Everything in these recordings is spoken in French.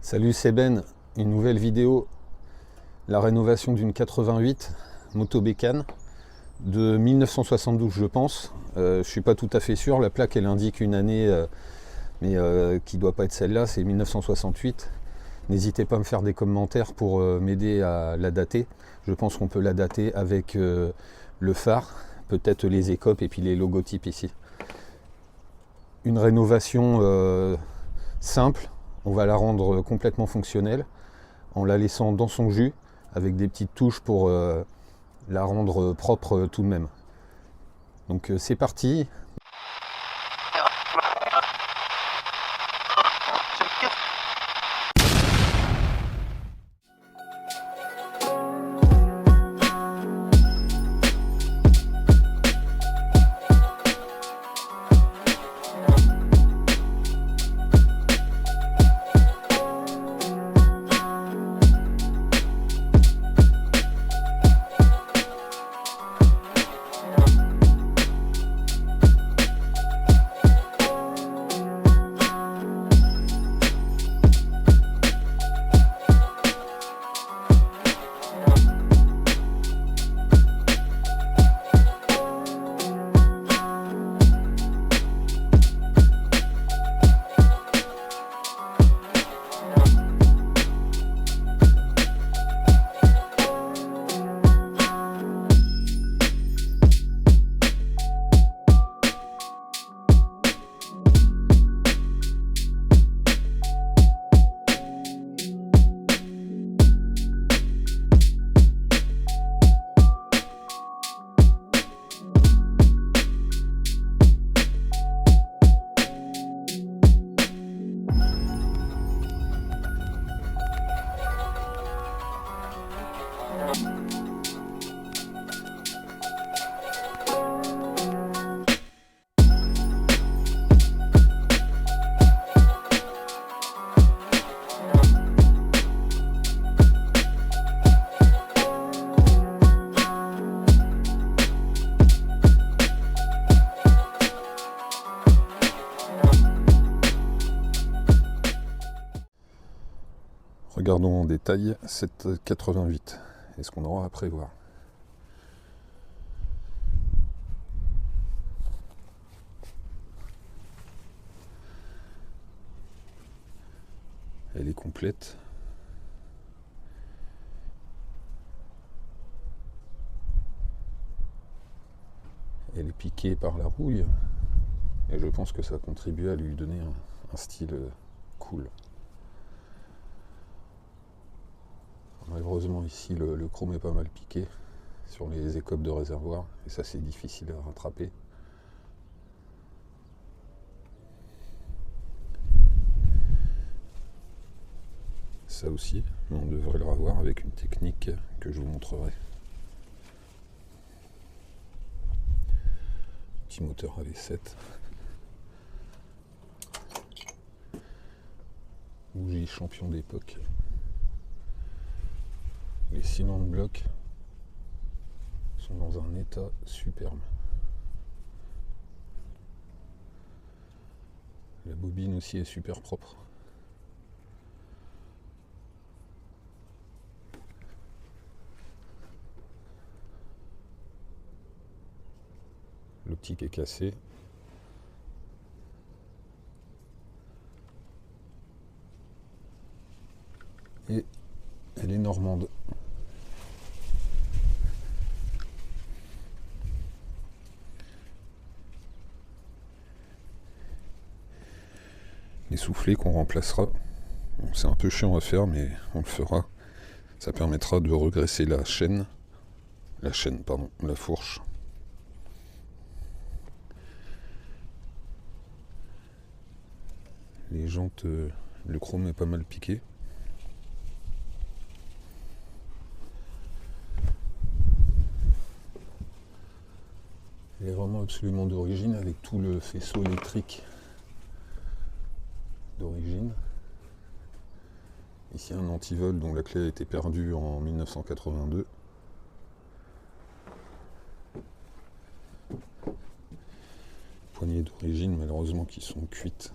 Salut, c'est Ben, une nouvelle vidéo, la rénovation d'une 88 moto bécane de 1972 je pense. Je suis pas tout à fait sûr, la plaque elle indique une année mais qui doit pas être celle-là, c'est 1968. N'hésitez pas à me faire des commentaires pour m'aider à la dater. Je pense qu'on peut la dater avec le phare, peut-être les écopes et puis les logotypes ici. Une rénovation simple, on va la rendre complètement fonctionnelle en la laissant dans son jus avec des petites touches pour la rendre propre tout de même. Donc c'est parti. Regardons en détail cette 88 et ce qu'on aura à prévoir. Elle est complète. Elle est piquée par la rouille et je pense que ça contribue à lui donner un style cool. Malheureusement ici le chrome est pas mal piqué sur les écopes de réservoir et ça c'est difficile à rattraper. Ça aussi, mais on devrait le revoir avec une technique que je vous montrerai. Petit moteur à V7. Bougie champion d'époque. Les cylindres blocs sont dans un état superbe. La bobine aussi est super propre. L'optique est cassée. Et elle est normande. Les soufflets qu'on remplacera, bon, c'est un peu chiant à faire mais on le fera. Ça permettra de regresser la fourche. Les jantes, le chrome est pas mal piqué. Elle est vraiment absolument d'origine avec tout le faisceau électrique d'origine. Ici un antivol dont la clé a été perdue en 1982. Poignées d'origine malheureusement qui sont cuites.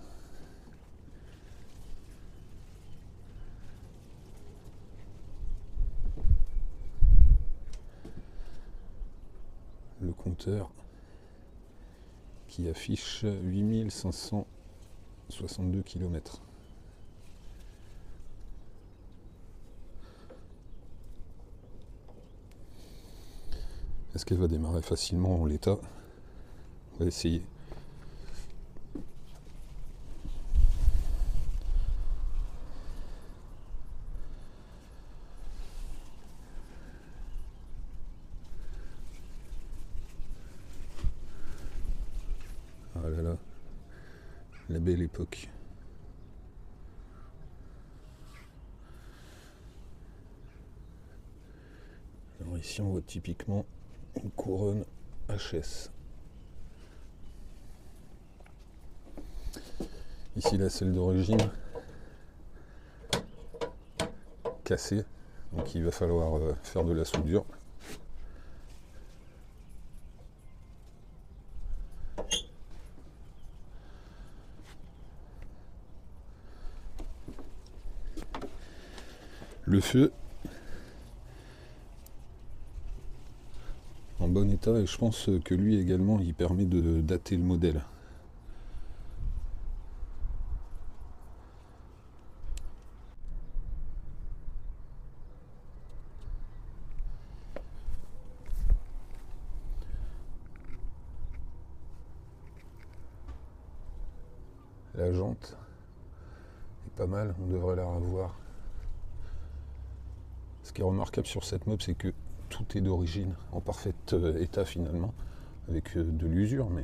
moteur qui affiche 8562 km. Est-ce qu'elle va démarrer facilement en l'état? On va essayer. Ah là là, la belle époque. Alors ici on voit typiquement une couronne HS. Ici la selle d'origine cassée, donc il va falloir faire de la soudure. Le feu en bon état, et je pense que lui également il permet de dater le modèle. La jante est pas mal, on devrait la revoir. Ce qui est remarquable sur cette mob, c'est que tout est d'origine, en parfait état finalement, avec de l'usure, mais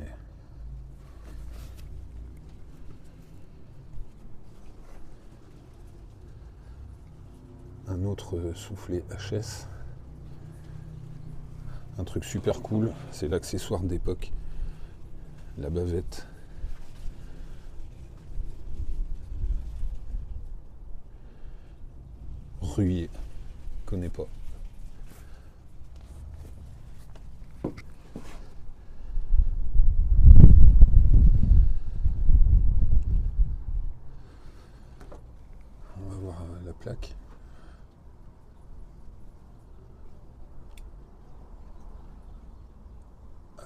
un autre soufflet HS. Un truc super cool, c'est l'accessoire d'époque, la bavette. Ruyer, connais pas. On va voir la plaque.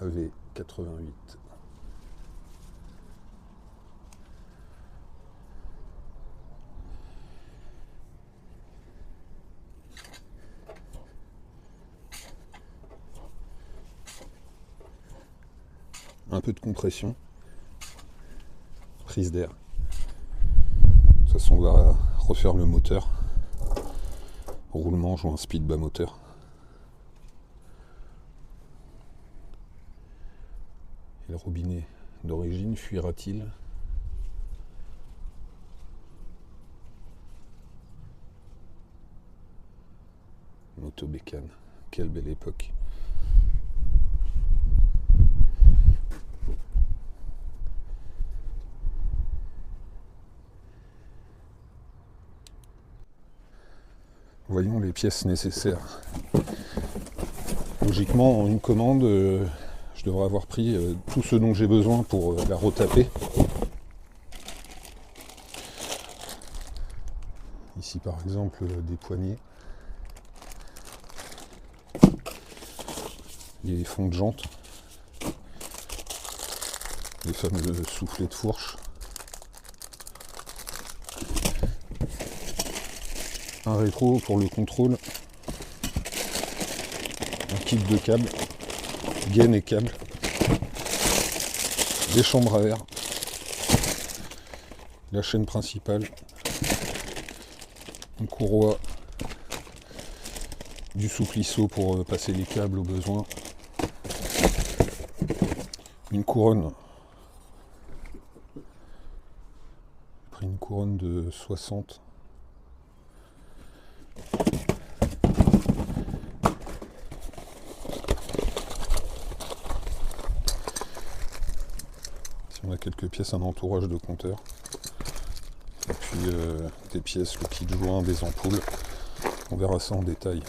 AV88. Un peu de compression, prise d'air. De toute façon, on va refaire le moteur. Roulement, je vois un speed bas moteur. Et le robinet d'origine, fuira-t-il? Moto bécane, quelle belle époque. Voyons les pièces nécessaires. Logiquement, en une commande, je devrais avoir pris tout ce dont j'ai besoin pour la retaper. Ici par exemple des poignées, les fonds de jante, les fameux soufflets de fourche, un rétro pour le contrôle, un kit de câbles, gaine et câbles, des chambres à air, la chaîne principale, une courroie, du souplisseau pour passer les câbles au besoin, une couronne, j'ai pris une couronne de 60. Si on a quelques pièces, un entourage de compteur. Et puis des pièces, le kit joint, des ampoules. On verra ça en détail.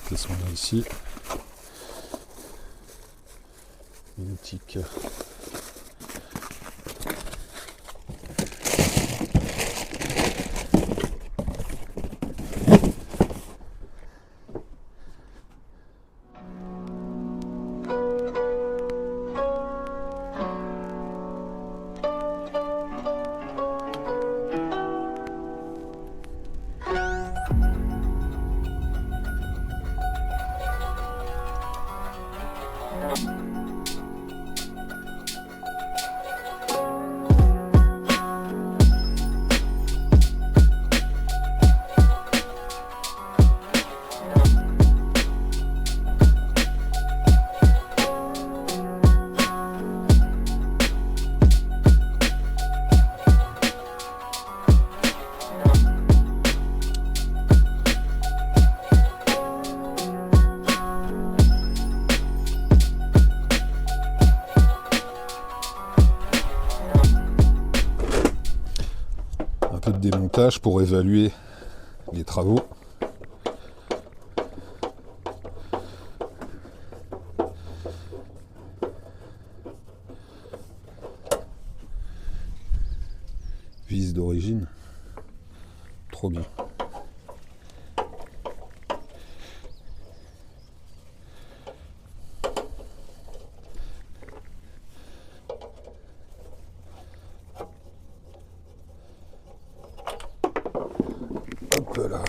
Qu'est-ce qu'on a ici? Une boutique. Un peu de démontage pour évaluer les travaux. Vis d'origine, trop bien. Hop là.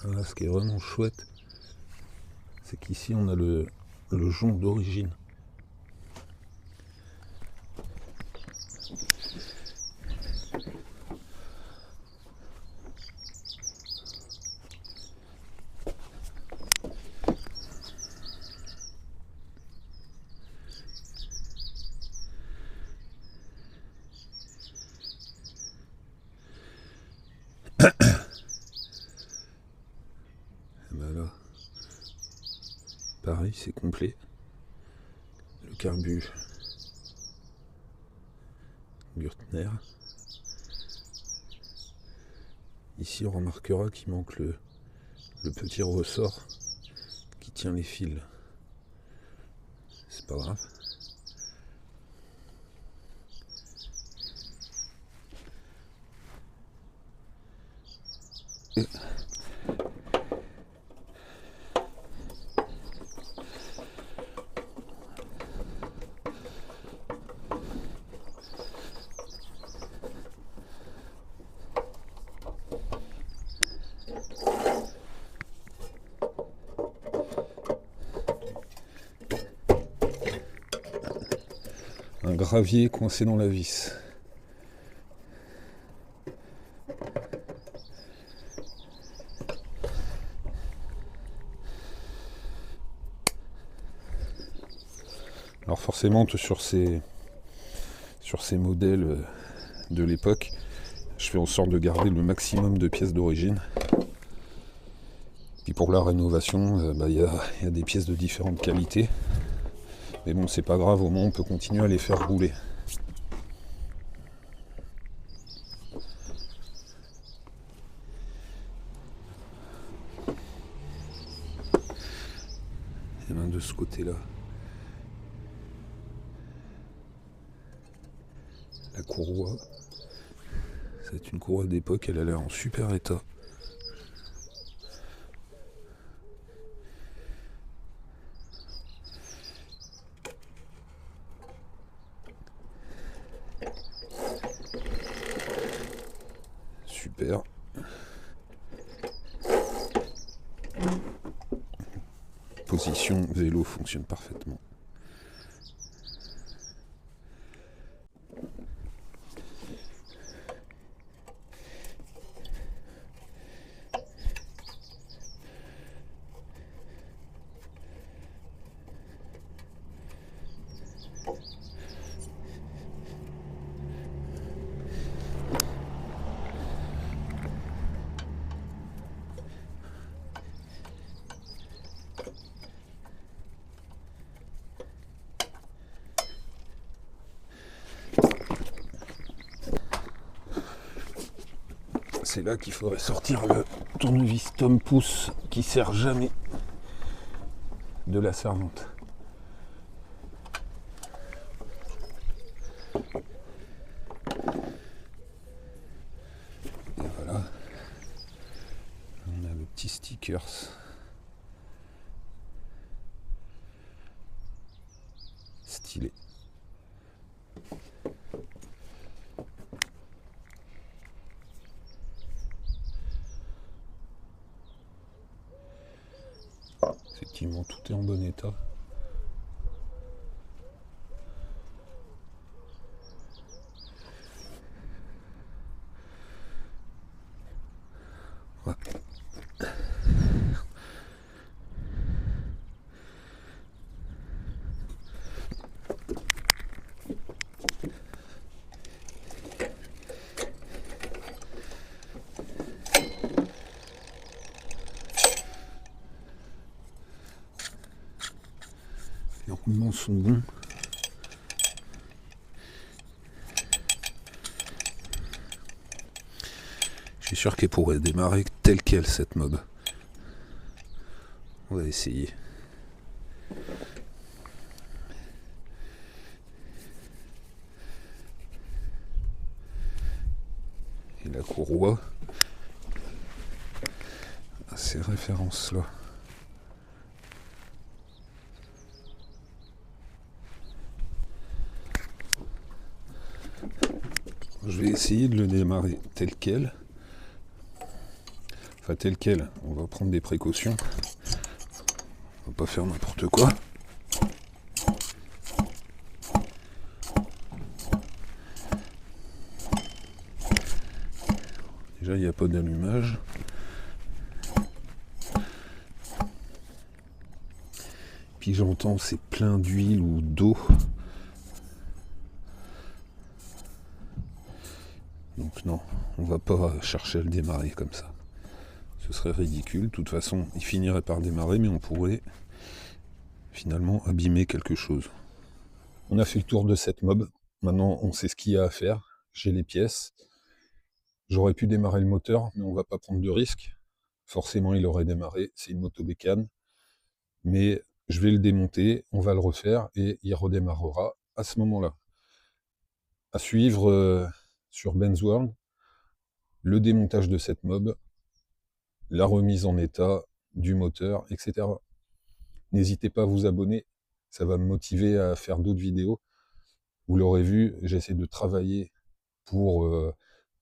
Là, ce qui est vraiment chouette, c'est qu'ici on a le jonc d'origine. Voilà. Pareil, c'est complet. Le carbu Gürtner. Ici, on remarquera qu'il manque le petit ressort qui tient les fils. C'est pas grave. Un gravier coincé dans la vis. Alors forcément, sur ces modèles de l'époque, je fais en sorte de garder le maximum de pièces d'origine. Puis pour la rénovation, y a des pièces de différentes qualités. Mais bon, c'est pas grave, au moins on peut continuer à les faire rouler. Et bien de ce côté-là, la courroie, c'est une courroie d'époque, elle a l'air en super état. Super. Position vélo fonctionne parfaitement. C'est là qu'il faudrait sortir le tournevis Tom Pouce qui sert jamais de la servante. Et voilà, on a le petit stickers. Stylé. tout est en bon état. Ouais. Les roulements sont bons. Je suis sûr qu'elle pourrait démarrer telle quelle cette mob. On va essayer. Et la courroie à ces références-là. Je vais essayer de le démarrer tel quel. Enfin tel quel, on va prendre des précautions. On va pas faire n'importe quoi. Déjà il n'y a pas d'allumage. Puis j'entends c'est plein d'huile ou d'eau. Donc non, on va pas chercher à le démarrer comme ça. Ce serait ridicule. De toute façon, il finirait par démarrer, mais on pourrait finalement abîmer quelque chose. On a fait le tour de cette mob. Maintenant, on sait ce qu'il y a à faire. J'ai les pièces. J'aurais pu démarrer le moteur, mais on va pas prendre de risque. Forcément, il aurait démarré. C'est une moto bécane. Mais je vais le démonter, on va le refaire et il redémarrera à ce moment-là. À suivre sur Ben's World, le démontage de cette mob, la remise en état du moteur, etc. N'hésitez pas à vous abonner, ça va me motiver à faire d'autres vidéos. Vous l'aurez vu, j'essaie de travailler pour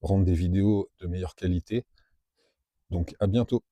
rendre des vidéos de meilleure qualité. Donc à bientôt.